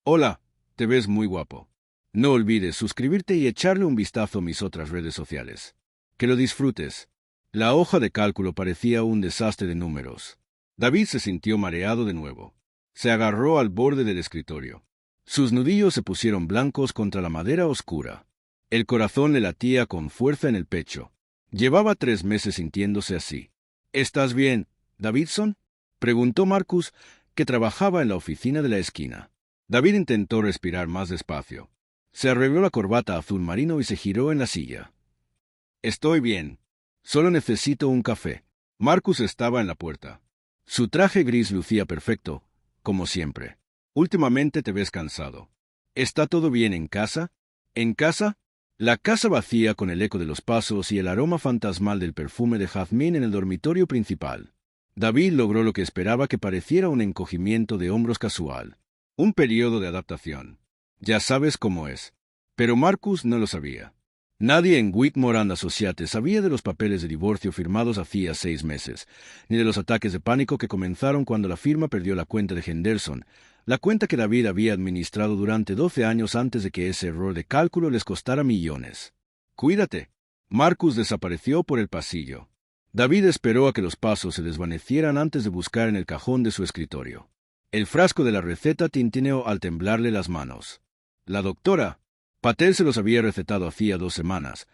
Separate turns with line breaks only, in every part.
Hola, te ves muy guapo. No olvides suscribirte y echarle un vistazo a mis otras redes sociales. Que lo disfrutes. La hoja de cálculo parecía un desastre de números. David se sintió mareado de nuevo. Se agarró al borde del escritorio. Sus nudillos se pusieron blancos contra la madera oscura. El corazón le latía con fuerza en el pecho. Llevaba 3 meses sintiéndose así. ¿Estás bien, Davidson?, preguntó Marcus, que trabajaba en la oficina de la esquina. David intentó respirar más despacio. Se arregló la corbata azul marino y se giró en la silla. Estoy bien. Solo necesito un café. Marcus estaba en la puerta. Su traje gris lucía perfecto, como siempre. Últimamente te ves cansado. ¿Está todo bien en casa? ¿En casa? La casa vacía con el eco de los pasos y el aroma fantasmal del perfume de jazmín en el dormitorio principal. David logró lo que esperaba, que pareciera un encogimiento de hombros casual. Un periodo de adaptación. Ya sabes cómo es. Pero Marcus no lo sabía. Nadie en Whitmore and Associates sabía de los papeles de divorcio firmados hacía 6 meses, ni de los ataques de pánico que comenzaron cuando la firma perdió la cuenta de Henderson, la cuenta que David había administrado durante 12 años antes de que ese error de cálculo les costara millones. Cuídate. Marcus desapareció por el pasillo. David esperó a que los pasos se desvanecieran antes de buscar en el cajón de su escritorio. El frasco de la receta tintineó al temblarle las manos. La doctora Patel se los había recetado hacía 2 semanas,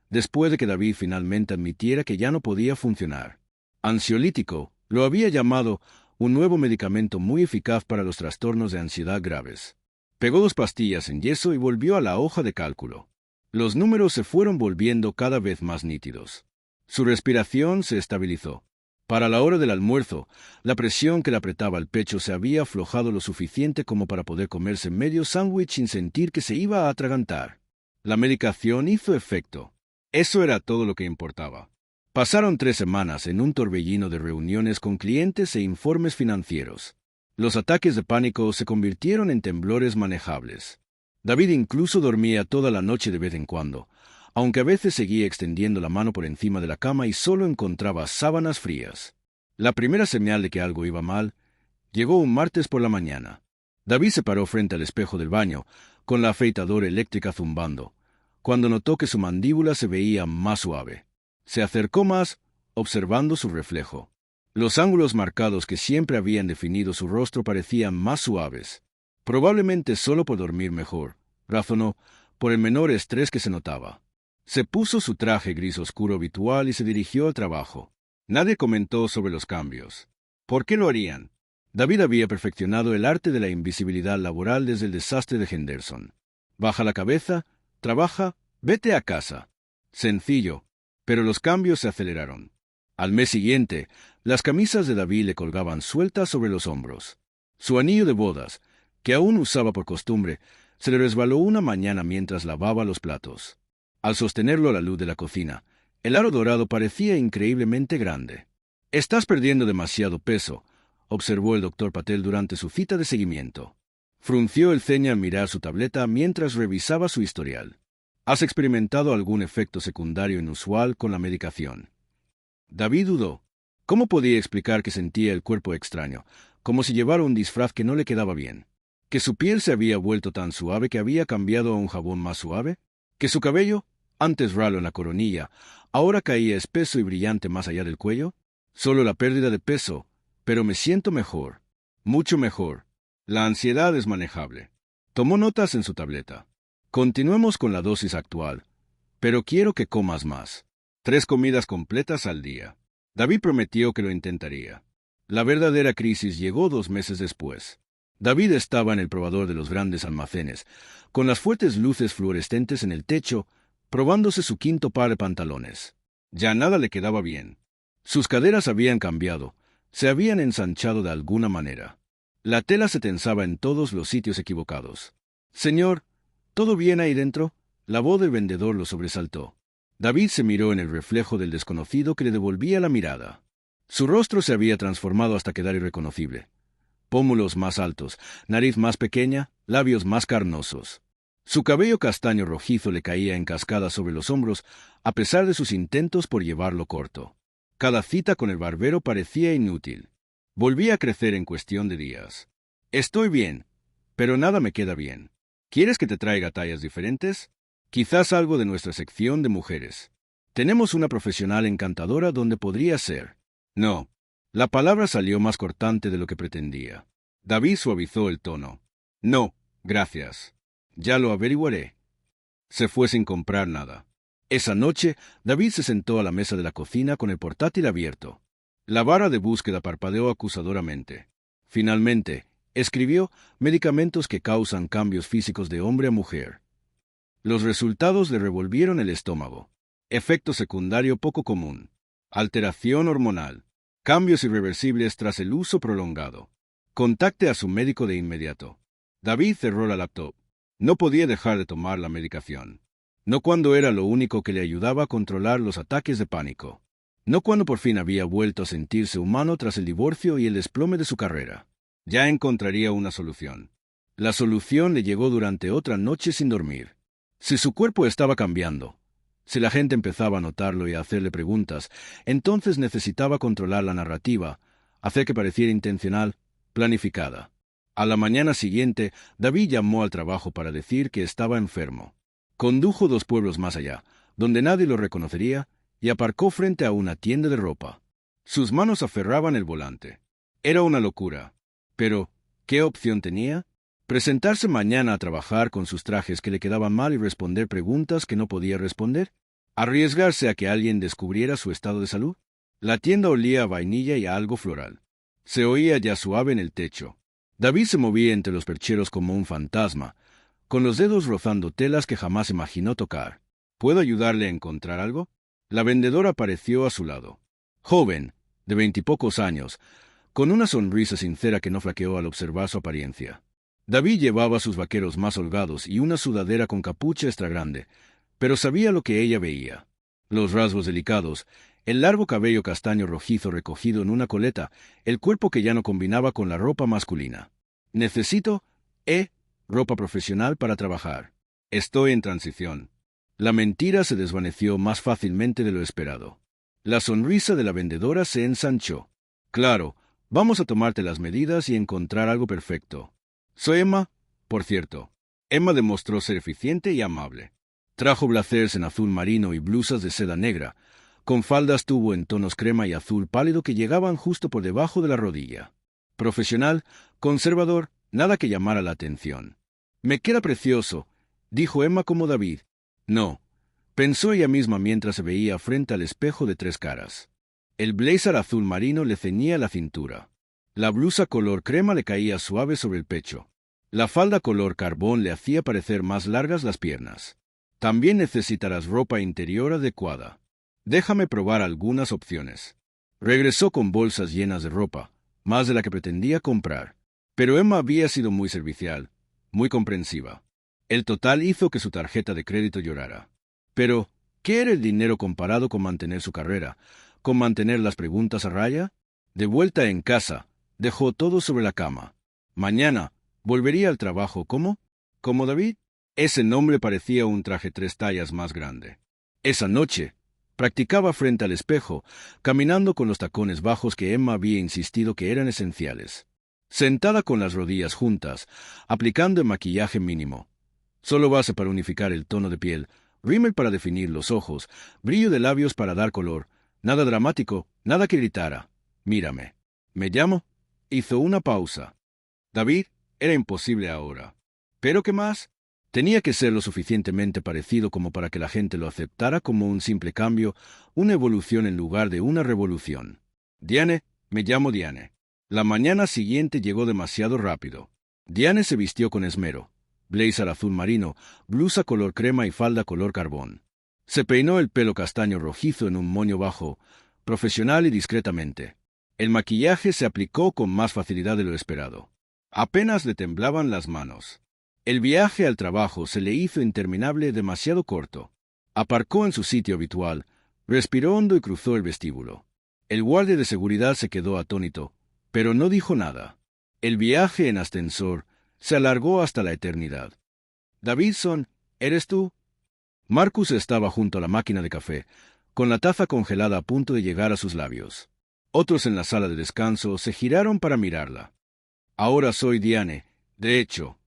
después de que David finalmente admitiera que ya no podía funcionar. Ansiolítico, lo había llamado, un nuevo medicamento muy eficaz para los trastornos de ansiedad graves. Pegó 2 pastillas en yeso y volvió a la hoja de cálculo. Los números se fueron volviendo cada vez más nítidos. Su respiración se estabilizó. Para la hora del almuerzo, la presión que le apretaba el pecho se había aflojado lo suficiente como para poder comerse medio sándwich sin sentir que se iba a atragantar. La medicación hizo efecto. Eso era todo lo que importaba. Pasaron 3 semanas en un torbellino de reuniones con clientes e informes financieros. Los ataques de pánico se convirtieron en temblores manejables. David incluso dormía toda la noche de vez en cuando, aunque a veces seguía extendiendo la mano por encima de la cama y solo encontraba sábanas frías. La primera señal de que algo iba mal llegó un martes por la mañana. David se paró frente al espejo del baño, con la afeitadora eléctrica zumbando, cuando notó que su mandíbula se veía más suave. Se acercó más, observando su reflejo. Los ángulos marcados que siempre habían definido su rostro parecían más suaves. Probablemente solo por dormir mejor, razonó, por el menor estrés que se notaba. Se puso su traje gris oscuro habitual y se dirigió al trabajo. Nadie comentó sobre los cambios. ¿Por qué lo harían? David había perfeccionado el arte de la invisibilidad laboral desde el desastre de Henderson. Baja la cabeza, trabaja, vete a casa. Sencillo, pero los cambios se aceleraron. Al mes siguiente, las camisas de David le colgaban sueltas sobre los hombros. Su anillo de bodas, que aún usaba por costumbre, se le resbaló una mañana mientras lavaba los platos. Al sostenerlo a la luz de la cocina, el aro dorado parecía increíblemente grande. «Estás perdiendo demasiado peso», observó el doctor Patel durante su cita de seguimiento. Frunció el ceño al mirar su tableta mientras revisaba su historial. ¿Has experimentado algún efecto secundario inusual con la medicación? David dudó. ¿Cómo podía explicar que sentía el cuerpo extraño, como si llevara un disfraz que no le quedaba bien? ¿Que su piel se había vuelto tan suave que había cambiado a un jabón más suave? ¿Que su cabello, antes ralo en la coronilla, ahora caía espeso y brillante más allá del cuello? Solo la pérdida de peso, pero me siento mejor. Mucho mejor. La ansiedad es manejable. Tomó notas en su tableta. Continuemos con la dosis actual, pero quiero que comas más. 3 comidas completas al día. David prometió que lo intentaría. La verdadera crisis llegó 2 meses después. David estaba en el probador de los grandes almacenes, con las fuertes luces fluorescentes en el techo, probándose su 5.º par de pantalones. Ya nada le quedaba bien. Sus caderas habían cambiado, se habían ensanchado de alguna manera. La tela se tensaba en todos los sitios equivocados. «Señor, ¿todo bien ahí dentro?», la voz del vendedor lo sobresaltó. David se miró en el reflejo del desconocido que le devolvía la mirada. Su rostro se había transformado hasta quedar irreconocible. Pómulos más altos, nariz más pequeña, labios más carnosos. Su cabello castaño rojizo le caía en cascada sobre los hombros, a pesar de sus intentos por llevarlo corto. Cada cita con el barbero parecía inútil. Volvía a crecer en cuestión de días. «Estoy bien. pero nada me queda bien. ¿Quieres que te traiga tallas diferentes? Quizás algo de nuestra sección de mujeres. Tenemos una profesional encantadora donde podría ser. No. La palabra salió más cortante de lo que pretendía. David suavizó el tono. No, gracias. Ya lo averiguaré. Se fue sin comprar nada. Esa noche, David se sentó a la mesa de la cocina con el portátil abierto. La barra de búsqueda parpadeó acusadoramente. Finalmente, escribió medicamentos que causan cambios físicos de hombre a mujer. Los resultados le revolvieron el estómago. Efecto secundario poco común. Alteración hormonal. Cambios irreversibles tras el uso prolongado. Contacte a su médico de inmediato. David cerró la laptop. No podía dejar de tomar la medicación. No cuando era lo único que le ayudaba a controlar los ataques de pánico. No cuando por fin había vuelto a sentirse humano tras el divorcio y el desplome de su carrera. Ya encontraría una solución. La solución le llegó durante otra noche sin dormir. Si su cuerpo estaba cambiando, si la gente empezaba a notarlo y a hacerle preguntas, entonces necesitaba controlar la narrativa, hacer que pareciera intencional, planificada. A la mañana siguiente, David llamó al trabajo para decir que estaba enfermo. Condujo 2 pueblos más allá, donde nadie lo reconocería, y aparcó frente a una tienda de ropa. Sus manos aferraban el volante. Era una locura. Pero, ¿qué opción tenía? ¿Presentarse mañana a trabajar con sus trajes que le quedaban mal y responder preguntas que no podía responder? ¿Arriesgarse a que alguien descubriera su estado de salud? La tienda olía a vainilla y a algo floral. Se oía ya suave en el techo. David se movía entre los percheros como un fantasma, con los dedos rozando telas que jamás imaginó tocar. ¿Puedo ayudarle a encontrar algo? La vendedora apareció a su lado. Joven, de 20 y pocos años, con una sonrisa sincera que no flaqueó al observar su apariencia. David llevaba sus vaqueros más holgados y una sudadera con capucha extra grande, pero sabía lo que ella veía. Los rasgos delicados, el largo cabello castaño rojizo recogido en una coleta, el cuerpo que ya no combinaba con la ropa masculina. Necesito, ropa profesional para trabajar. Estoy en transición. La mentira se desvaneció más fácilmente de lo esperado. La sonrisa de la vendedora se ensanchó. Claro, vamos a tomarte las medidas y encontrar algo perfecto. Soy Emma, por cierto. Emma demostró ser eficiente y amable. Trajo blazers en azul marino y blusas de seda negra, con faldas tubo en tonos crema y azul pálido que llegaban justo por debajo de la rodilla. Profesional, conservador, nada que llamara la atención. Me queda precioso, dijo Emma como David. No, pensó ella misma mientras se veía frente al espejo de 3 caras. El blazer azul marino le ceñía la cintura. La blusa color crema le caía suave sobre el pecho. La falda color carbón le hacía parecer más largas las piernas. También necesitarás ropa interior adecuada. Déjame probar algunas opciones. Regresó con bolsas llenas de ropa, más de la que pretendía comprar. Pero Emma había sido muy servicial, muy comprensiva. El total hizo que su tarjeta de crédito llorara. Pero, ¿qué era el dinero comparado con mantener su carrera, con mantener las preguntas a raya? De vuelta en casa, dejó todo sobre la cama. Mañana, volvería al trabajo ¿cómo? ¿Como David? Ese nombre parecía un traje 3 tallas más grande. Esa noche, practicaba frente al espejo, caminando con los tacones bajos que Emma había insistido que eran esenciales. Sentada con las rodillas juntas, aplicando el maquillaje mínimo. Solo base para unificar el tono de piel, rímel para definir los ojos, brillo de labios para dar color. Nada dramático, nada que gritara. Mírame. ¿Me llamo? Hizo una pausa. David, era imposible ahora. ¿Pero qué más? Tenía que ser lo suficientemente parecido como para que la gente lo aceptara como un simple cambio, una evolución en lugar de una revolución. Diane, me llamo Diane. La mañana siguiente llegó demasiado rápido. Diane se vistió con esmero. Blazer azul marino, blusa color crema y falda color carbón. Se peinó el pelo castaño rojizo en un moño bajo, profesional y discretamente. El maquillaje se aplicó con más facilidad de lo esperado. Apenas le temblaban las manos. El viaje al trabajo se le hizo interminable, demasiado corto. Aparcó en su sitio habitual, respiró hondo y cruzó el vestíbulo. El guardia de seguridad se quedó atónito, pero no dijo nada. El viaje en ascensor se alargó hasta la eternidad. «Davidson, ¿eres tú?» Marcus estaba junto a la máquina de café, con la taza congelada a punto de llegar a sus labios. Otros en la sala de descanso se giraron para mirarla. «Ahora soy Diane. De hecho»,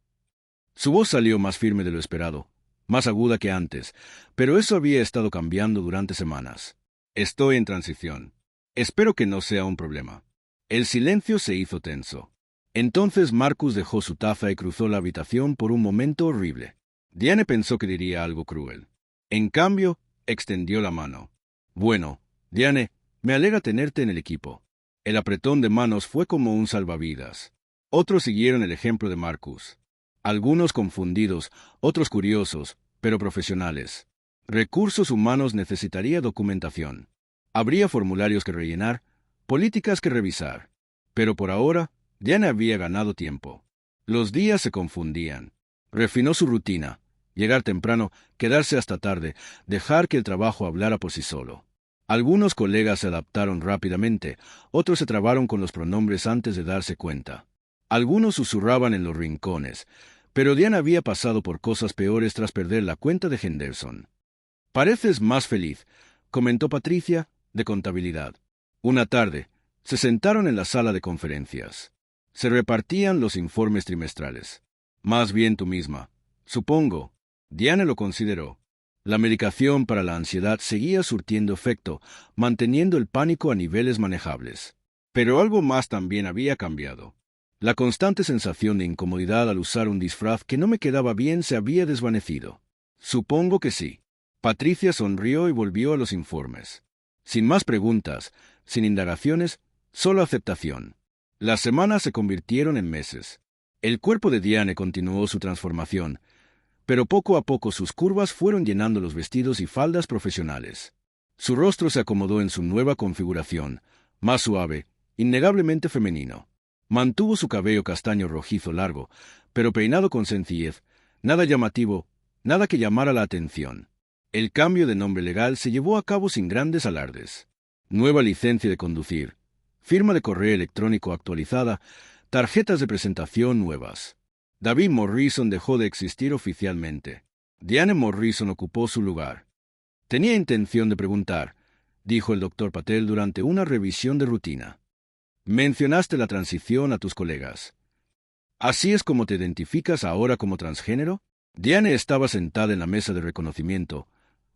Su voz salió más firme de lo esperado, más aguda que antes, pero eso había estado cambiando durante semanas. Estoy en transición. Espero que no sea un problema. El silencio se hizo tenso. Entonces Marcus dejó su taza y cruzó la habitación por un momento horrible. Diane pensó que diría algo cruel. En cambio, extendió la mano. Bueno, Diane, me alegra tenerte en el equipo. El apretón de manos fue como un salvavidas. Otros siguieron el ejemplo de Marcus. Algunos confundidos, otros curiosos, pero profesionales. Recursos humanos necesitaría documentación. Habría formularios que rellenar, políticas que revisar. Pero por ahora, Diane había ganado tiempo. Los días se confundían. Refinó su rutina. Llegar temprano, quedarse hasta tarde, dejar que el trabajo hablara por sí solo. Algunos colegas se adaptaron rápidamente, otros se trabaron con los pronombres antes de darse cuenta. Algunos susurraban en los rincones, pero Diane había pasado por cosas peores tras perder la cuenta de Henderson. «Pareces más feliz», comentó Patricia, de contabilidad. Una tarde, se sentaron en la sala de conferencias. Se repartían los informes trimestrales. «Más bien tú misma, supongo». Diane lo consideró. La medicación para la ansiedad seguía surtiendo efecto, manteniendo el pánico a niveles manejables. Pero algo más también había cambiado. La constante sensación de incomodidad al usar un disfraz que no me quedaba bien se había desvanecido. Supongo que sí. Patricia sonrió y volvió a los informes. Sin más preguntas, sin indagaciones, solo aceptación. Las semanas se convirtieron en meses. El cuerpo de Diane continuó su transformación, pero poco a poco sus curvas fueron llenando los vestidos y faldas profesionales. Su rostro se acomodó en su nueva configuración, más suave, innegablemente femenino. Mantuvo su cabello castaño rojizo largo, pero peinado con sencillez, nada llamativo, nada que llamara la atención. El cambio de nombre legal se llevó a cabo sin grandes alardes. Nueva licencia de conducir, firma de correo electrónico actualizada, tarjetas de presentación nuevas. David Morrison dejó de existir oficialmente. Diane Morrison ocupó su lugar. Tenía intención de preguntar, dijo el doctor Patel durante una revisión de rutina. Mencionaste la transición a tus colegas. ¿Así es como te identificas ahora como transgénero? Diane estaba sentada en la mesa de reconocimiento,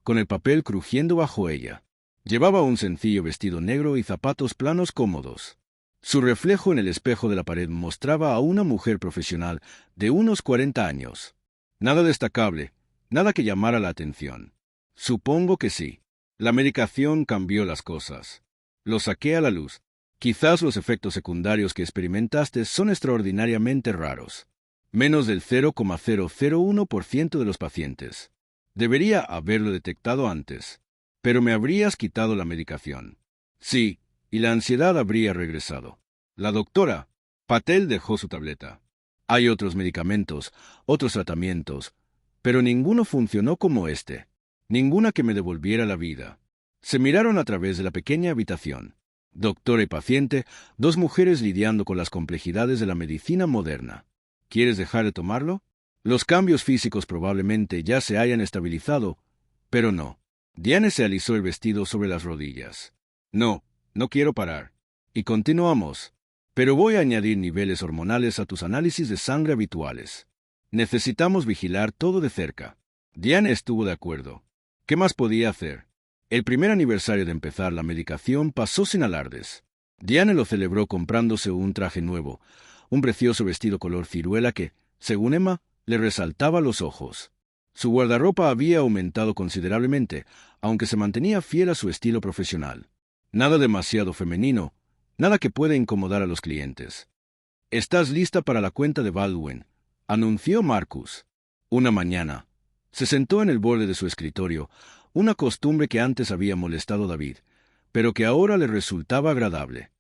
con el papel crujiendo bajo ella. Llevaba un sencillo vestido negro y zapatos planos cómodos. Su reflejo en el espejo de la pared mostraba a una mujer profesional de unos 40 años. Nada destacable, nada que llamara la atención. Supongo que sí. La medicación cambió las cosas. Lo saqué a la luz. Quizás los efectos secundarios que experimentaste son extraordinariamente raros. Menos del 0,001% de los pacientes. Debería haberlo detectado antes. Pero me habrías quitado la medicación. Sí. Y la ansiedad habría regresado. La doctora Patel dejó su tableta. Hay otros medicamentos, otros tratamientos, pero ninguno funcionó como este. Ninguna que me devolviera la vida. Se miraron a través de la pequeña habitación. Doctora y paciente, dos mujeres lidiando con las complejidades de la medicina moderna. ¿Quieres dejar de tomarlo? Los cambios físicos probablemente ya se hayan estabilizado, pero no. Diane se alisó el vestido sobre las rodillas. No. No quiero parar. Y continuamos. Pero voy a añadir niveles hormonales a tus análisis de sangre habituales. Necesitamos vigilar todo de cerca. Diane estuvo de acuerdo. ¿Qué más podía hacer? El primer aniversario de empezar la medicación pasó sin alardes. Diane lo celebró comprándose un traje nuevo, un precioso vestido color ciruela que, según Emma, le resaltaba los ojos. Su guardarropa había aumentado considerablemente, aunque se mantenía fiel a su estilo profesional. Nada demasiado femenino, nada que pueda incomodar a los clientes. «Estás lista para la cuenta de Baldwin», anunció Marcus. Una mañana, se sentó en el borde de su escritorio, una costumbre que antes había molestado a David, pero que ahora le resultaba agradable.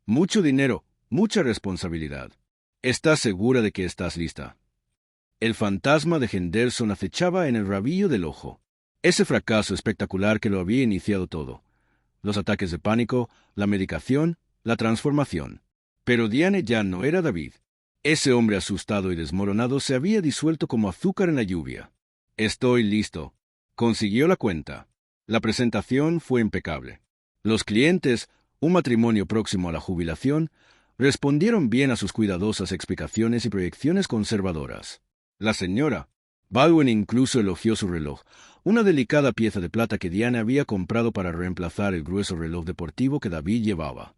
«Mucho dinero, mucha responsabilidad. ¿Estás segura de que estás lista?» El fantasma de Henderson acechaba en el rabillo del ojo. Ese fracaso espectacular que lo había iniciado todo. Los ataques de pánico, la medicación, la transformación. Pero Diane ya no era David. Ese hombre asustado y desmoronado se había disuelto como azúcar en la lluvia. «Estoy listo». Consiguió la cuenta. La presentación fue impecable. Los clientes, un matrimonio próximo a la jubilación, respondieron bien a sus cuidadosas explicaciones y proyecciones conservadoras. La señora Baldwin incluso elogió su reloj, una delicada pieza de plata que Diane había comprado para reemplazar el grueso reloj deportivo que David llevaba.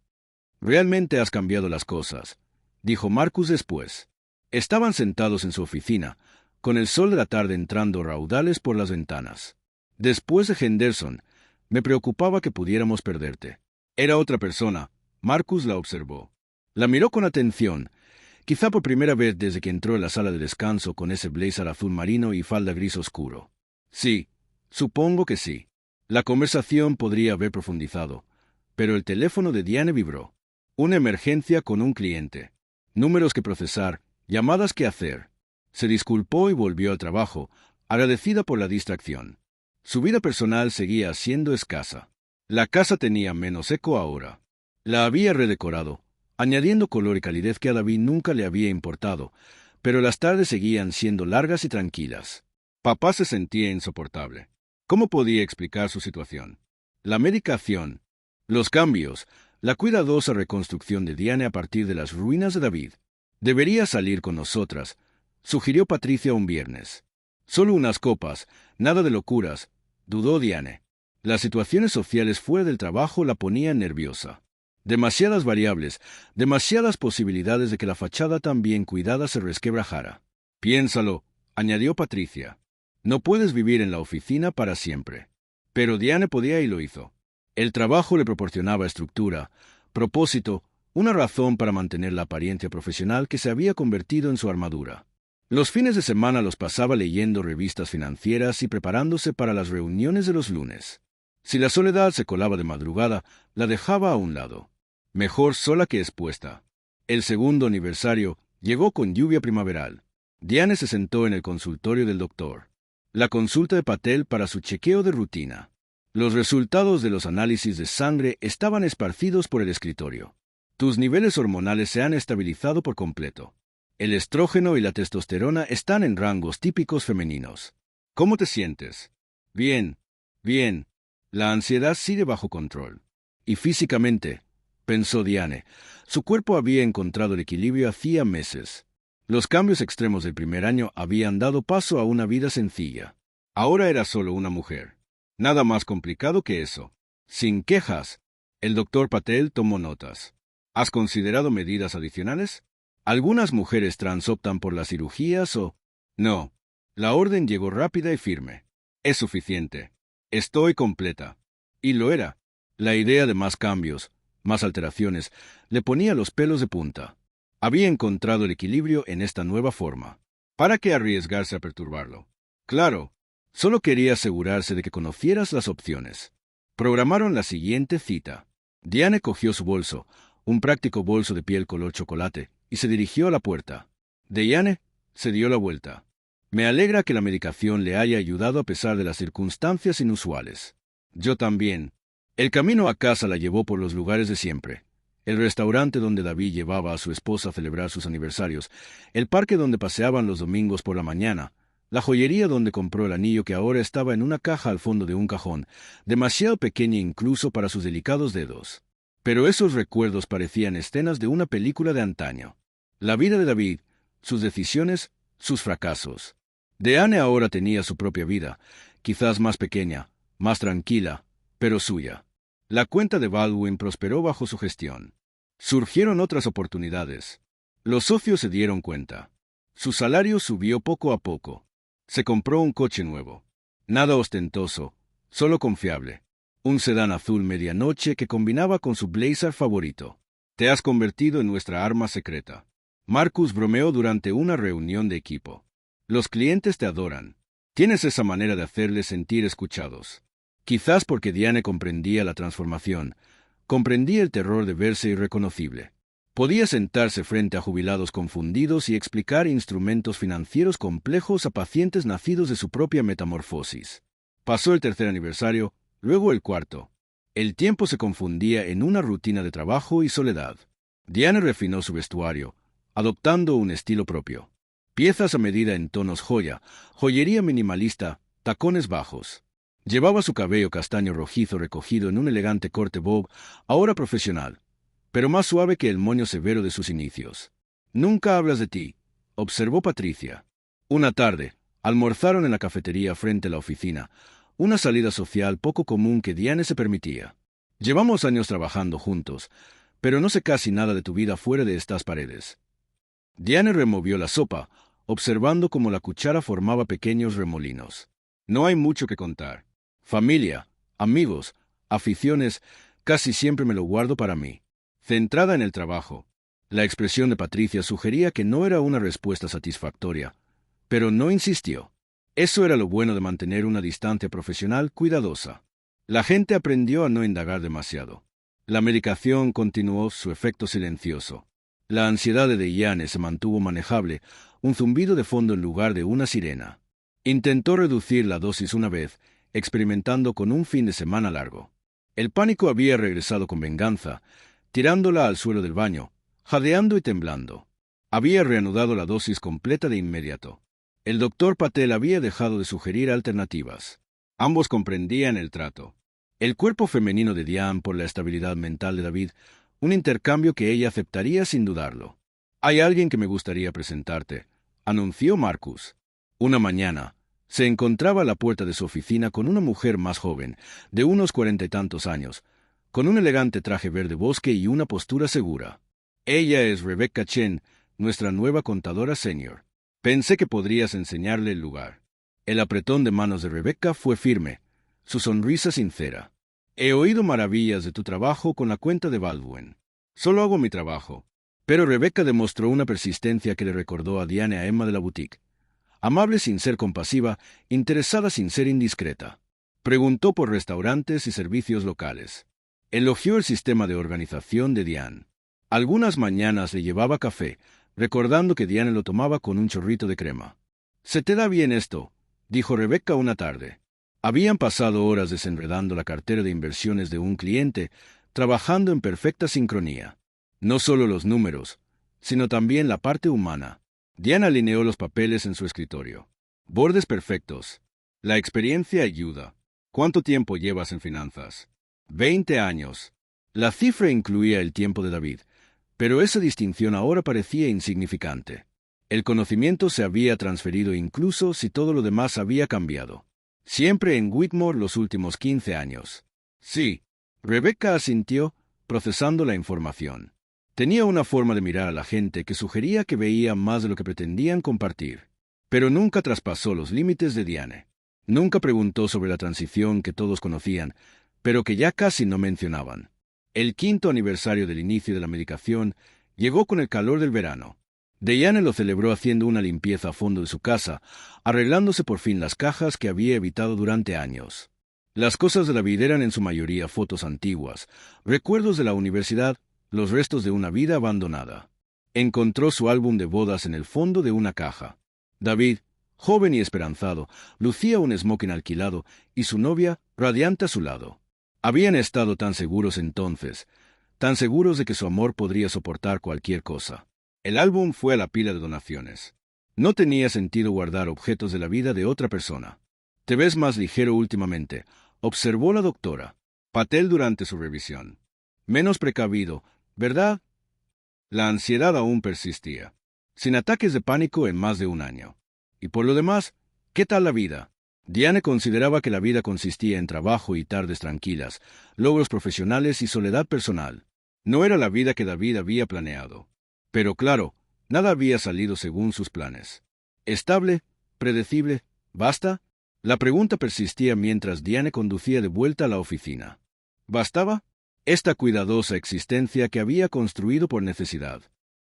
«Realmente has cambiado las cosas», dijo Marcus después. Estaban sentados en su oficina, con el sol de la tarde entrando raudales por las ventanas. «Después de Henderson, me preocupaba que pudiéramos perderte». Era otra persona. Marcus la observó. La miró con atención, quizá por primera vez desde que entró en la sala de descanso con ese blazer azul marino y falda gris oscuro. Sí, supongo que sí. La conversación podría haber profundizado, pero el teléfono de Diane vibró. Una emergencia con un cliente. Números que procesar, llamadas que hacer. Se disculpó y volvió al trabajo, agradecida por la distracción. Su vida personal seguía siendo escasa. La casa tenía menos eco ahora. La había redecorado, añadiendo color y calidez que a David nunca le había importado, pero las tardes seguían siendo largas y tranquilas. Papá se sentía insoportable. ¿Cómo podía explicar su situación? La medicación, los cambios, la cuidadosa reconstrucción de Diane a partir de las ruinas de David. «Debería salir con nosotras», sugirió Patricia un viernes. «Solo unas copas, nada de locuras», dudó Diane. Las situaciones sociales fuera del trabajo la ponían nerviosa. Demasiadas variables, demasiadas posibilidades de que la fachada tan bien cuidada se resquebrajara. «Piénsalo», añadió Patricia. «No puedes vivir en la oficina para siempre». Pero Diane podía y lo hizo. El trabajo le proporcionaba estructura, propósito, una razón para mantener la apariencia profesional que se había convertido en su armadura. Los fines de semana los pasaba leyendo revistas financieras y preparándose para las reuniones de los lunes. Si la soledad se colaba de madrugada, la dejaba a un lado. Mejor sola que expuesta. El segundo aniversario llegó con lluvia primaveral. Diane se sentó en el consultorio del doctor. La consulta de Patel para su chequeo de rutina. Los resultados de los análisis de sangre estaban esparcidos por el escritorio. «Tus niveles hormonales se han estabilizado por completo. El estrógeno y la testosterona están en rangos típicos femeninos. ¿Cómo te sientes?» «Bien, bien. La ansiedad sigue bajo control». Y físicamente, pensó Diane, su cuerpo había encontrado el equilibrio hacía meses. Los cambios extremos del primer año habían dado paso a una vida sencilla. Ahora era solo una mujer. Nada más complicado que eso. Sin quejas. El doctor Patel tomó notas. ¿Has considerado medidas adicionales? ¿Algunas mujeres trans optan por las cirugías o...? No. La orden llegó rápida y firme. Es suficiente. Estoy completa. Y lo era. La idea de más cambios, más alteraciones, le ponía los pelos de punta. Había encontrado el equilibrio en esta nueva forma. ¿Para qué arriesgarse a perturbarlo? Claro, solo quería asegurarse de que conocieras las opciones. Programaron la siguiente cita. Diane cogió su bolso, un práctico bolso de piel color chocolate, y se dirigió a la puerta. Diane se dio la vuelta. «Me alegra que la medicación le haya ayudado a pesar de las circunstancias inusuales». «Yo también». El camino a casa la llevó por los lugares de siempre. El restaurante donde David llevaba a su esposa a celebrar sus aniversarios, el parque donde paseaban los domingos por la mañana, la joyería donde compró el anillo que ahora estaba en una caja al fondo de un cajón, demasiado pequeña incluso para sus delicados dedos. Pero esos recuerdos parecían escenas de una película de antaño. La vida de David, sus decisiones, sus fracasos. Diane ahora tenía su propia vida, quizás más pequeña, más tranquila, pero suya. La cuenta de Baldwin prosperó bajo su gestión. Surgieron otras oportunidades. Los socios se dieron cuenta. Su salario subió poco a poco. Se compró un coche nuevo. Nada ostentoso, solo confiable. Un sedán azul medianoche que combinaba con su blazer favorito. «Te has convertido en nuestra arma secreta». Marcus bromeó durante una reunión de equipo. «Los clientes te adoran. Tienes esa manera de hacerles sentir escuchados». Quizás porque Diane comprendía la transformación, comprendía el terror de verse irreconocible. Podía sentarse frente a jubilados confundidos y explicar instrumentos financieros complejos a pacientes nacidos de su propia metamorfosis. Pasó el tercer aniversario, luego el cuarto. El tiempo se confundía en una rutina de trabajo y soledad. Diane refinó su vestuario, adoptando un estilo propio. Piezas a medida en tonos joya, joyería minimalista, tacones bajos. Llevaba su cabello castaño rojizo recogido en un elegante corte bob, ahora profesional, pero más suave que el moño severo de sus inicios. «Nunca hablas de ti», observó Patricia. Una tarde, almorzaron en la cafetería frente a la oficina, una salida social poco común que Diane se permitía. Llevamos años trabajando juntos, pero no sé casi nada de tu vida fuera de estas paredes. Diane removió la sopa, observando cómo la cuchara formaba pequeños remolinos. No hay mucho que contar. Familia, amigos, aficiones, casi siempre me lo guardo para mí. Centrada en el trabajo. La expresión de Patricia sugería que no era una respuesta satisfactoria, pero no insistió. Eso era lo bueno de mantener una distancia profesional cuidadosa. La gente aprendió a no indagar demasiado. La medicación continuó su efecto silencioso. La ansiedad de Diane se mantuvo manejable, un zumbido de fondo en lugar de una sirena. Intentó reducir la dosis una vez, experimentando con un fin de semana largo. El pánico había regresado con venganza, tirándola al suelo del baño, jadeando y temblando. Había reanudado la dosis completa de inmediato. El doctor Patel había dejado de sugerir alternativas. Ambos comprendían el trato. El cuerpo femenino de Diane por la estabilidad mental de David, un intercambio que ella aceptaría sin dudarlo. «Hay alguien que me gustaría presentarte», anunció Marcus. Una mañana, se encontraba a la puerta de su oficina con una mujer más joven, de unos 40 y tantos años, con un elegante traje verde bosque y una postura segura. «Ella es Rebecca Chen, nuestra nueva contadora senior. Pensé que podrías enseñarle el lugar». El apretón de manos de Rebecca fue firme, su sonrisa sincera. «He oído maravillas de tu trabajo con la cuenta de Baldwin. Solo hago mi trabajo». Pero Rebecca demostró una persistencia que le recordó a Diane a Emma de la boutique. Amable sin ser compasiva, interesada sin ser indiscreta. Preguntó por restaurantes y servicios locales. Elogió el sistema de organización de Diane. Algunas mañanas le llevaba café, recordando que Diane lo tomaba con un chorrito de crema. «Se te da bien esto», dijo Rebecca una tarde. Habían pasado horas desenredando la cartera de inversiones de un cliente, trabajando en perfecta sincronía. No solo los números, sino también la parte humana. Diane alineó los papeles en su escritorio. Bordes perfectos. La experiencia ayuda. ¿Cuánto tiempo llevas en finanzas? 20 años. La cifra incluía el tiempo de David, pero esa distinción ahora parecía insignificante. El conocimiento se había transferido incluso si todo lo demás había cambiado. Siempre en Whitmore los últimos 15 años. Sí. Rebecca asintió, procesando la información. Tenía una forma de mirar a la gente que sugería que veía más de lo que pretendían compartir. Pero nunca traspasó los límites de Diane. Nunca preguntó sobre la transición que todos conocían, pero que ya casi no mencionaban. El 5º aniversario del inicio de la medicación llegó con el calor del verano. Diane lo celebró haciendo una limpieza a fondo de su casa, arreglándose por fin las cajas que había evitado durante años. Las cosas de David eran en su mayoría fotos antiguas, recuerdos de la universidad, los restos de una vida abandonada. Encontró su álbum de bodas en el fondo de una caja. David, joven y esperanzado, lucía un smoking alquilado y su novia, radiante a su lado. Habían estado tan seguros entonces, tan seguros de que su amor podría soportar cualquier cosa. El álbum fue a la pila de donaciones. No tenía sentido guardar objetos de la vida de otra persona. «Te ves más ligero últimamente», observó la doctora Patel durante su revisión. «Menos precavido, ¿verdad?» La ansiedad aún persistía, sin ataques de pánico en más de un año. Y por lo demás, ¿qué tal la vida? Diane consideraba que la vida consistía en trabajo y tardes tranquilas, logros profesionales y soledad personal. No era la vida que David había planeado. Pero claro, nada había salido según sus planes. ¿Estable? ¿Predecible? ¿Basta? La pregunta persistía mientras Diane conducía de vuelta a la oficina. ¿Bastaba? Esta cuidadosa existencia que había construido por necesidad.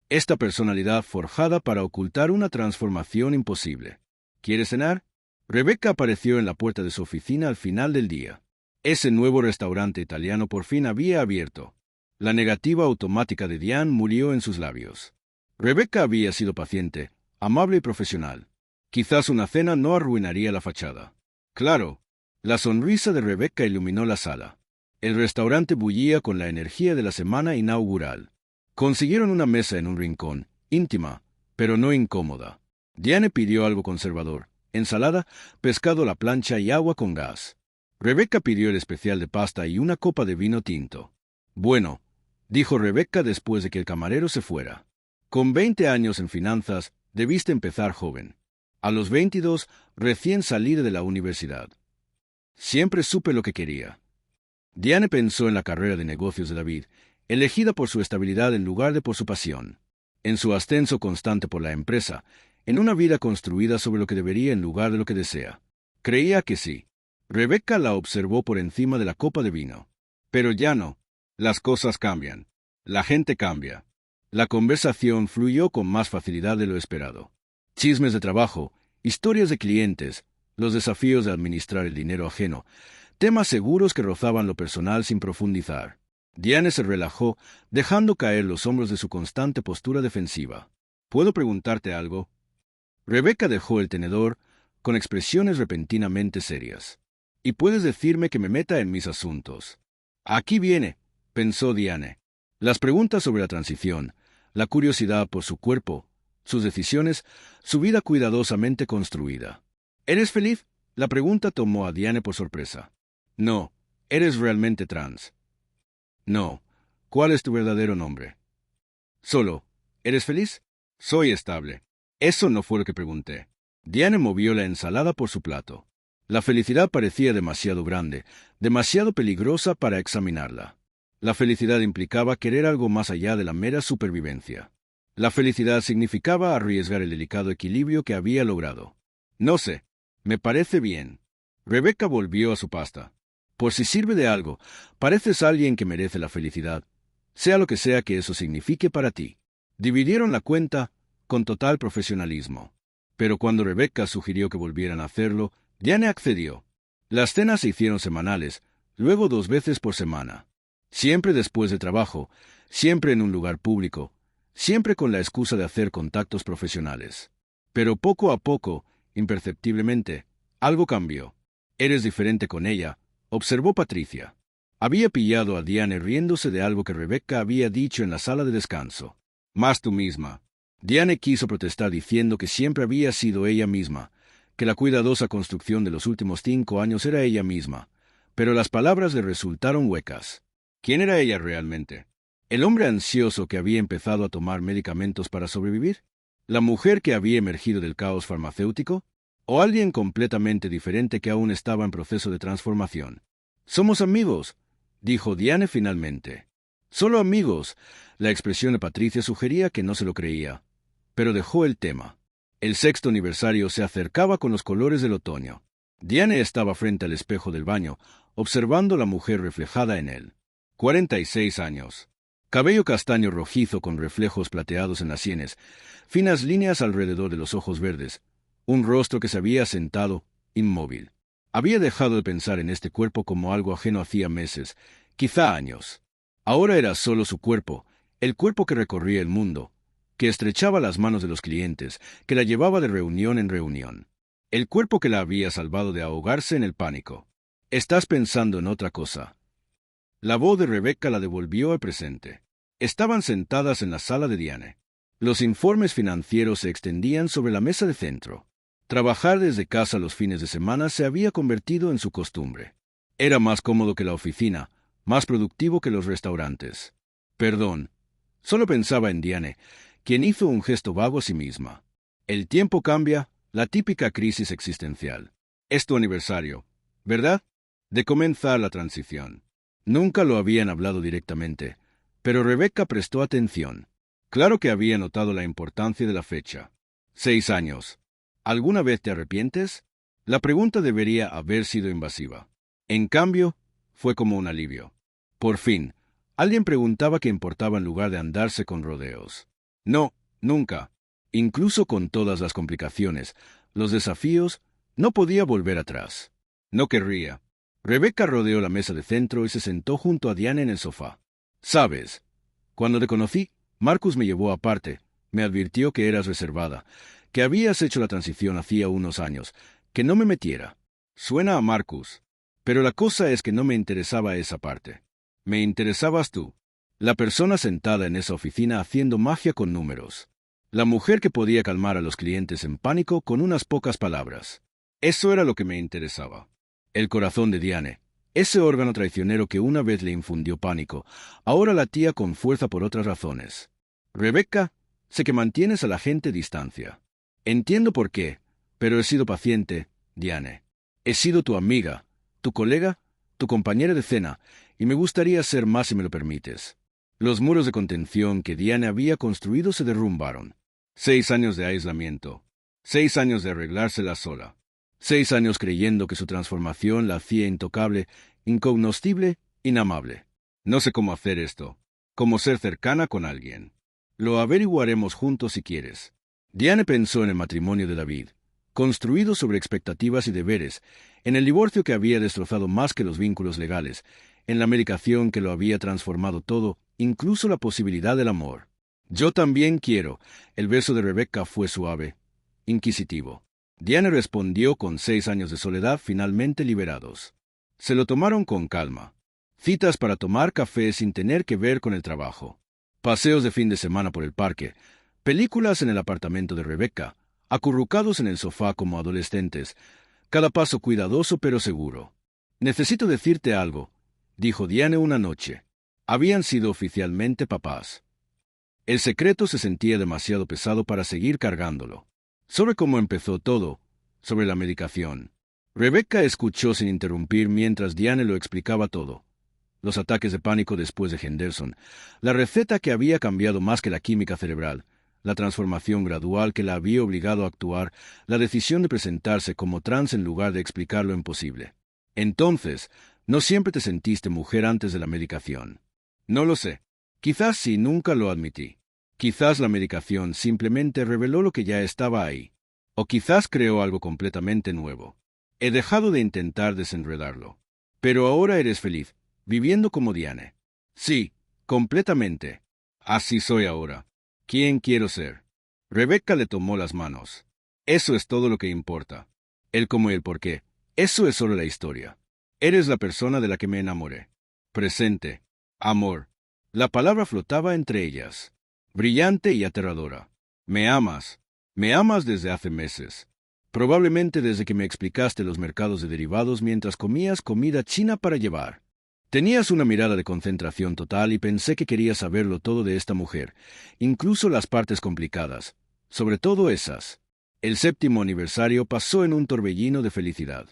Esta personalidad forjada para ocultar una transformación imposible. ¿Quieres cenar? Rebecca apareció en la puerta de su oficina al final del día. Ese nuevo restaurante italiano por fin había abierto. La negativa automática de Diane murió en sus labios. Rebecca había sido paciente, amable y profesional. Quizás una cena no arruinaría la fachada. Claro, la sonrisa de Rebecca iluminó la sala. El restaurante bullía con la energía de la semana inaugural. Consiguieron una mesa en un rincón, íntima, pero no incómoda. Diane pidió algo conservador: ensalada, pescado a la plancha y agua con gas. Rebecca pidió el especial de pasta y una copa de vino tinto. «Bueno», dijo Rebecca después de que el camarero se fuera. «Con 20 años en finanzas, debiste empezar joven. A los 22, recién salida de la universidad. Siempre supe lo que quería. Diane pensó en la carrera de negocios de David, elegida por su estabilidad en lugar de por su pasión, en su ascenso constante por la empresa, en una vida construida sobre lo que debería en lugar de lo que desea. Creía que sí. Rebecca la observó por encima de la copa de vino. Pero ya no. Las cosas cambian. La gente cambia. La conversación fluyó con más facilidad de lo esperado. Chismes de trabajo, historias de clientes, los desafíos de administrar el dinero ajeno, temas seguros que rozaban lo personal sin profundizar. Diane se relajó, dejando caer los hombros de su constante postura defensiva. ¿Puedo preguntarte algo? Rebecca dejó el tenedor con expresiones repentinamente serias. Y puedes decirme que me meta en mis asuntos. Aquí viene, pensó Diane. Las preguntas sobre la transición, la curiosidad por su cuerpo, sus decisiones, su vida cuidadosamente construida. ¿Eres feliz? La pregunta tomó a Diane por sorpresa. No, ¿eres realmente trans? No. ¿Cuál es tu verdadero nombre? Solo, ¿eres feliz? Soy estable. Eso no fue lo que pregunté. Diane movió la ensalada por su plato. La felicidad parecía demasiado grande, demasiado peligrosa para examinarla. La felicidad implicaba querer algo más allá de la mera supervivencia. La felicidad significaba arriesgar el delicado equilibrio que había logrado. No sé, me parece bien. Rebecca volvió a su pasta. Por si sirve de algo, pareces alguien que merece la felicidad, sea lo que sea que eso signifique para ti. Dividieron la cuenta con total profesionalismo. Pero cuando Rebecca sugirió que volvieran a hacerlo, Diane accedió. Las cenas se hicieron semanales, luego 2 veces por semana. Siempre después de trabajo, siempre en un lugar público, siempre con la excusa de hacer contactos profesionales. Pero poco a poco, imperceptiblemente, algo cambió. Eres diferente con ella, observó Patricia. Había pillado a Diane riéndose de algo que Rebecca había dicho en la sala de descanso. Más tú misma. Diane quiso protestar diciendo que siempre había sido ella misma, que la cuidadosa construcción de los últimos 5 años era ella misma, pero las palabras le resultaron huecas. ¿Quién era ella realmente? ¿El hombre ansioso que había empezado a tomar medicamentos para sobrevivir? ¿La mujer que había emergido del caos farmacéutico? ¿O alguien completamente diferente que aún estaba en proceso de transformación? «Somos amigos», dijo Diane finalmente. «Solo amigos». La expresión de Patricia sugería que no se lo creía, pero dejó el tema. El 6º aniversario se acercaba con los colores del otoño. Diane estaba frente al espejo del baño, observando la mujer reflejada en él. 46 años. Cabello castaño rojizo con reflejos plateados en las sienes, finas líneas alrededor de los ojos verdes, un rostro que se había sentado, inmóvil. Había dejado de pensar en este cuerpo como algo ajeno hacía meses, quizá años. Ahora era solo su cuerpo, el cuerpo que recorría el mundo, que estrechaba las manos de los clientes, que la llevaba de reunión en reunión. El cuerpo que la había salvado de ahogarse en el pánico. «Estás pensando en otra cosa». La voz de Rebecca la devolvió al presente. Estaban sentadas en la sala de Diane. Los informes financieros se extendían sobre la mesa de centro. Trabajar desde casa los fines de semana se había convertido en su costumbre. Era más cómodo que la oficina, más productivo que los restaurantes. Perdón. Solo pensaba en Diane, quien hizo un gesto vago a sí misma. El tiempo cambia, la típica crisis existencial. Es tu aniversario, ¿verdad? De comenzar la transición. Nunca lo habían hablado directamente, pero Rebecca prestó atención. Claro que había notado la importancia de la fecha. 6 años. ¿Alguna vez te arrepientes? La pregunta debería haber sido invasiva. En cambio, fue como un alivio. Por fin, alguien preguntaba qué importaba en lugar de andarse con rodeos. No, nunca. Incluso con todas las complicaciones, los desafíos, no podía volver atrás. No querría. Rebecca rodeó la mesa de centro y se sentó junto a Diane en el sofá. «Sabes, cuando te conocí, Marcus me llevó aparte, me advirtió que eras reservada, que habías hecho la transición hacía unos años, que no me metiera. Suena a Marcus, pero la cosa es que no me interesaba esa parte. Me interesabas tú, la persona sentada en esa oficina haciendo magia con números. La mujer que podía calmar a los clientes en pánico con unas pocas palabras. Eso era lo que me interesaba. El corazón de Diane, ese órgano traicionero que una vez le infundió pánico, ahora latía con fuerza por otras razones. Rebecca, sé que mantienes a la gente distancia. Entiendo por qué. Pero he sido paciente, Diane. He sido tu amiga, tu colega, tu compañera de cena, y me gustaría ser más si me lo permites. Los muros de contención que Diane había construido se derrumbaron. 6 años de aislamiento. 6 años de arreglársela sola. 6 años creyendo que su transformación la hacía intocable, incognoscible, inamable. No sé cómo hacer esto. Cómo ser cercana con alguien. Lo averiguaremos juntos si quieres. Diane pensó en el matrimonio de David, construido sobre expectativas y deberes, en el divorcio que había destrozado más que los vínculos legales, en la medicación que lo había transformado todo, incluso la posibilidad del amor. Yo también quiero. El beso de Rebecca fue suave, inquisitivo. Diane respondió con 6 años de soledad finalmente liberados. Se lo tomaron con calma. Citas para tomar café sin tener que ver con el trabajo. Paseos de fin de semana por el parque. Películas en el apartamento de Rebecca, acurrucados en el sofá como adolescentes. Cada paso cuidadoso pero seguro. Necesito decirte algo, dijo Diane una noche. Habían sido oficialmente papás. El secreto se sentía demasiado pesado para seguir cargándolo. Sobre cómo empezó todo, sobre la medicación. Rebecca escuchó sin interrumpir mientras Diane lo explicaba todo. Los ataques de pánico después de Henderson, la receta que había cambiado más que la química cerebral, la transformación gradual que la había obligado a actuar, la decisión de presentarse como trans en lugar de explicar lo imposible. Entonces, ¿no siempre te sentiste mujer antes de la medicación? No lo sé. Quizás sí, nunca lo admití. Quizás la medicación simplemente reveló lo que ya estaba ahí. O quizás creó algo completamente nuevo. He dejado de intentar desenredarlo. Pero ahora eres feliz, viviendo como Diane. Sí, completamente. Así soy ahora. ¿Quién quiero ser? Rebecca le tomó las manos. Eso es todo lo que importa. El cómo y el por qué. Eso es solo la historia. Eres la persona de la que me enamoré. Presente. Amor. La palabra flotaba entre ellas. Brillante y aterradora. Me amas. Me amas desde hace meses. Probablemente desde que me explicaste los mercados de derivados mientras comías comida china para llevar. Tenías una mirada de concentración total y pensé que querías saberlo todo de esta mujer, incluso las partes complicadas, sobre todo esas. El 7º aniversario pasó en un torbellino de felicidad.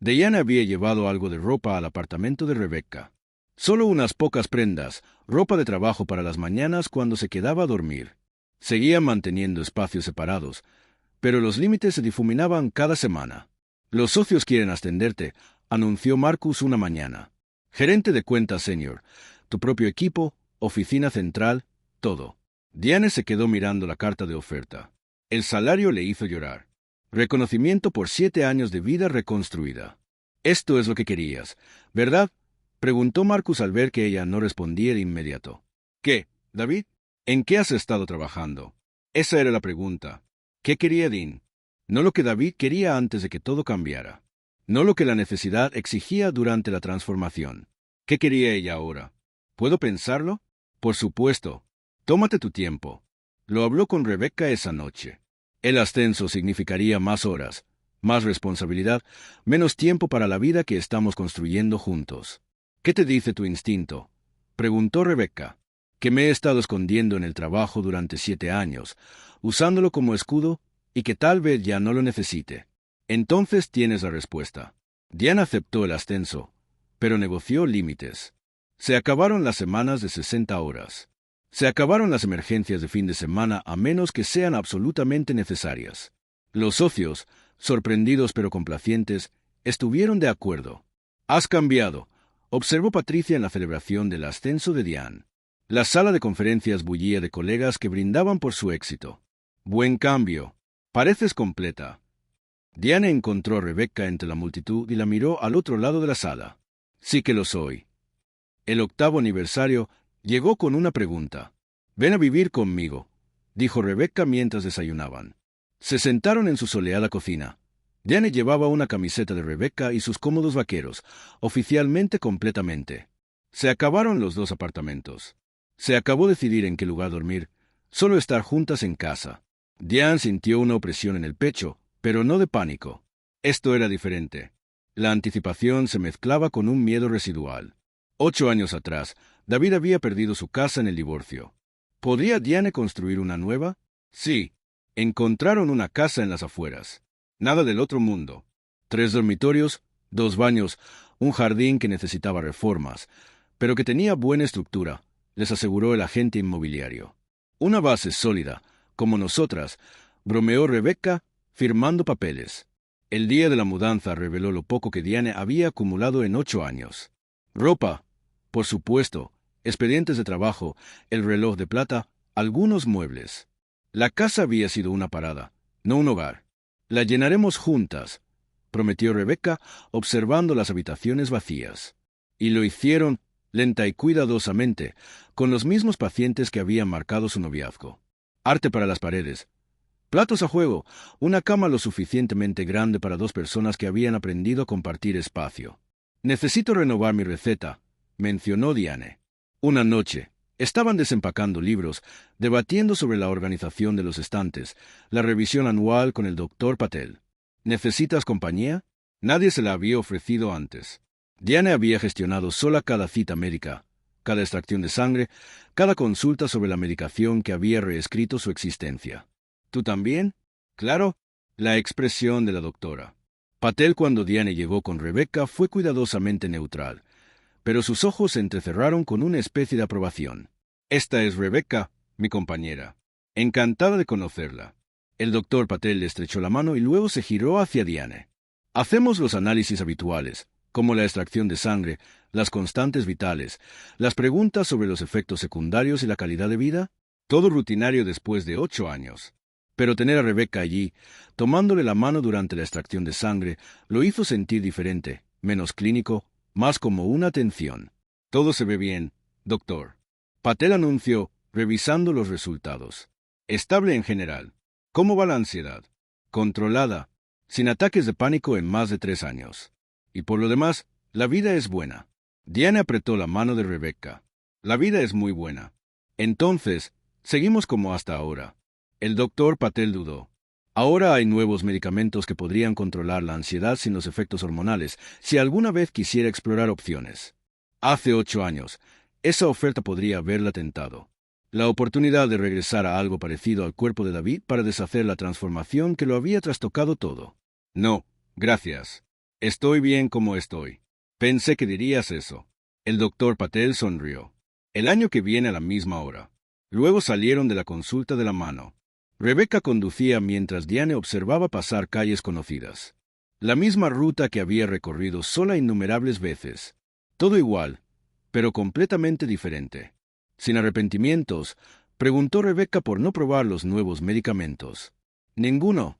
Diane había llevado algo de ropa al apartamento de Rebecca. Solo unas pocas prendas, ropa de trabajo para las mañanas cuando se quedaba a dormir. Seguían manteniendo espacios separados, pero los límites se difuminaban cada semana. Los socios quieren ascenderte, anunció Marcus una mañana. Gerente de cuentas senior, tu propio equipo, oficina central, todo. Diane se quedó mirando la carta de oferta. El salario le hizo llorar. Reconocimiento por 7 años de vida reconstruida. Esto es lo que querías, ¿verdad? Preguntó Marcus al ver que ella no respondía de inmediato. ¿Qué, David? ¿En qué has estado trabajando? Esa era la pregunta. ¿Qué quería Dean? No lo que David quería antes de que todo cambiara. No lo que la necesidad exigía durante la transformación. ¿Qué quería ella ahora? ¿Puedo pensarlo? Por supuesto. Tómate tu tiempo. Lo habló con Rebecca esa noche. El ascenso significaría más horas, más responsabilidad, menos tiempo para la vida que estamos construyendo juntos. ¿Qué te dice tu instinto? Preguntó Rebecca. Que me he estado escondiendo en el trabajo durante 7 años, usándolo como escudo, y que tal vez ya no lo necesite. Entonces tienes la respuesta. Diane aceptó el ascenso, pero negoció límites. Se acabaron las semanas de 60 horas. Se acabaron las emergencias de fin de semana a menos que sean absolutamente necesarias. Los socios, sorprendidos pero complacientes, estuvieron de acuerdo. Has cambiado, observó Patricia en la celebración del ascenso de Diane. La sala de conferencias bullía de colegas que brindaban por su éxito. Buen cambio. Pareces completa. Diane encontró a Rebecca entre la multitud y la miró al otro lado de la sala. Sí que lo soy. El 8º aniversario llegó con una pregunta. Ven a vivir conmigo, dijo Rebecca mientras desayunaban. Se sentaron en su soleada cocina. Diane llevaba una camiseta de Rebecca y sus cómodos vaqueros, oficialmente completamente. Se acabaron los 2 apartamentos. Se acabó decidir en qué lugar dormir, solo estar juntas en casa. Diane sintió una opresión en el pecho, pero no de pánico. Esto era diferente. La anticipación se mezclaba con un miedo residual. 8 años atrás, David había perdido su casa en el divorcio. ¿Podría Diane construir una nueva? Sí. Encontraron una casa en las afueras. Nada del otro mundo. 3 dormitorios, 2 baños, un jardín que necesitaba reformas, pero que tenía buena estructura, les aseguró el agente inmobiliario. Una base sólida, como nosotras, bromeó Rebecca, firmando papeles. El día de la mudanza reveló lo poco que Diane había acumulado en 8 años. Ropa, por supuesto, expedientes de trabajo, el reloj de plata, algunos muebles. La casa había sido una parada, no un hogar. La llenaremos juntas, prometió Rebecca, observando las habitaciones vacías. Y lo hicieron, lenta y cuidadosamente, con los mismos pacientes que habían marcado su noviazgo. Arte para las paredes, platos a juego, una cama lo suficientemente grande para 2 personas que habían aprendido a compartir espacio. Necesito renovar mi receta, mencionó Diane. Una noche, estaban desempacando libros, debatiendo sobre la organización de los estantes, la revisión anual con el doctor Patel. ¿Necesitas compañía? Nadie se la había ofrecido antes. Diane había gestionado sola cada cita médica, cada extracción de sangre, cada consulta sobre la medicación que había reescrito su existencia. ¿Tú también? Claro, la expresión de la doctora. Patel, cuando Diane llegó con Rebecca, fue cuidadosamente neutral, pero sus ojos se entrecerraron con una especie de aprobación. Esta es Rebecca, mi compañera. Encantada de conocerla. El doctor Patel le estrechó la mano y luego se giró hacia Diane. Hacemos los análisis habituales, como la extracción de sangre, las constantes vitales, las preguntas sobre los efectos secundarios y la calidad de vida, todo rutinario después de 8 años. Pero tener a Rebecca allí, tomándole la mano durante la extracción de sangre, lo hizo sentir diferente, menos clínico, más como una atención. Todo se ve bien, doctor. Patel anunció, revisando los resultados. Estable en general. ¿Cómo va la ansiedad? Controlada, sin ataques de pánico en más de 3 años. Y por lo demás, la vida es buena. Diane apretó la mano de Rebecca. La vida es muy buena. Entonces, seguimos como hasta ahora. El doctor Patel dudó. Ahora hay nuevos medicamentos que podrían controlar la ansiedad sin los efectos hormonales, si alguna vez quisiera explorar opciones. Hace 8 años, esa oferta podría haberla tentado. La oportunidad de regresar a algo parecido al cuerpo de David para deshacer la transformación que lo había trastocado todo. No, gracias. Estoy bien como estoy. Pensé que dirías eso. El doctor Patel sonrió. El año que viene a la misma hora. Luego salieron de la consulta de la mano. Rebecca conducía mientras Diane observaba pasar calles conocidas. La misma ruta que había recorrido sola innumerables veces. Todo igual, pero completamente diferente. Sin arrepentimientos, preguntó Rebecca por no probar los nuevos medicamentos. Ninguno.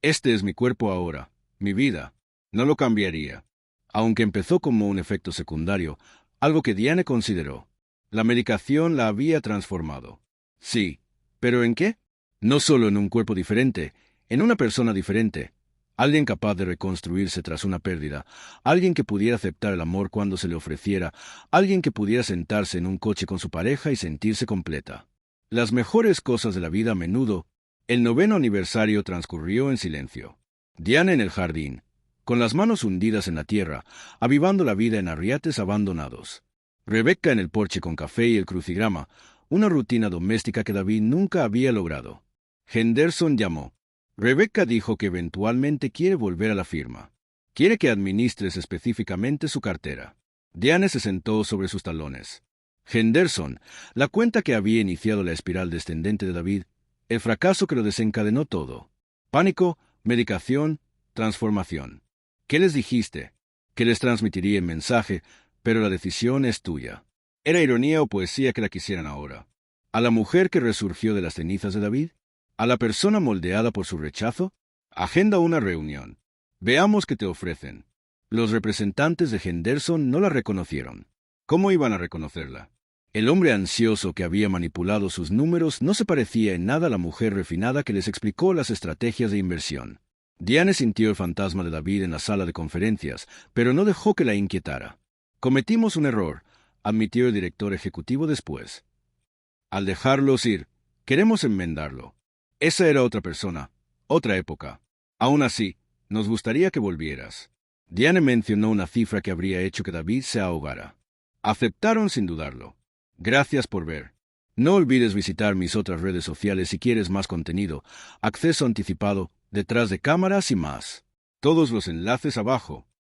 Este es mi cuerpo ahora, mi vida. No lo cambiaría. Aunque empezó como un efecto secundario, algo que Diane consideró. La medicación la había transformado. Sí, ¿pero en qué? No solo en un cuerpo diferente, en una persona diferente. Alguien capaz de reconstruirse tras una pérdida, alguien que pudiera aceptar el amor cuando se le ofreciera, alguien que pudiera sentarse en un coche con su pareja y sentirse completa. Las mejores cosas de la vida a menudo. El 9º aniversario transcurrió en silencio. Diane en el jardín, con las manos hundidas en la tierra, avivando la vida en arriates abandonados. Rebecca en el porche con café y el crucigrama, una rutina doméstica que David nunca había logrado. Henderson llamó. Rebecca dijo que eventualmente quiere volver a la firma. Quiere que administres específicamente su cartera. Diane se sentó sobre sus talones. Henderson, la cuenta que había iniciado la espiral descendente de David, el fracaso que lo desencadenó todo. Pánico, medicación, transformación. ¿Qué les dijiste? Que les transmitiría el mensaje, pero la decisión es tuya. ¿Era ironía o poesía que la quisieran ahora? ¿A la mujer que resurgió de las cenizas de David? ¿A la persona moldeada por su rechazo? Agenda una reunión. Veamos qué te ofrecen. Los representantes de Henderson no la reconocieron. ¿Cómo iban a reconocerla? El hombre ansioso que había manipulado sus números no se parecía en nada a la mujer refinada que les explicó las estrategias de inversión. Diane sintió el fantasma de David en la sala de conferencias, pero no dejó que la inquietara. Cometimos un error, admitió el director ejecutivo después. Al dejarlos ir, queremos enmendarlo. Esa era otra persona, otra época. Aún así, nos gustaría que volvieras. Diane mencionó una cifra que habría hecho que David se ahogara. Aceptaron sin dudarlo. Gracias por ver. No olvides visitar mis otras redes sociales si quieres más contenido, acceso anticipado, detrás de cámaras y más. Todos los enlaces abajo.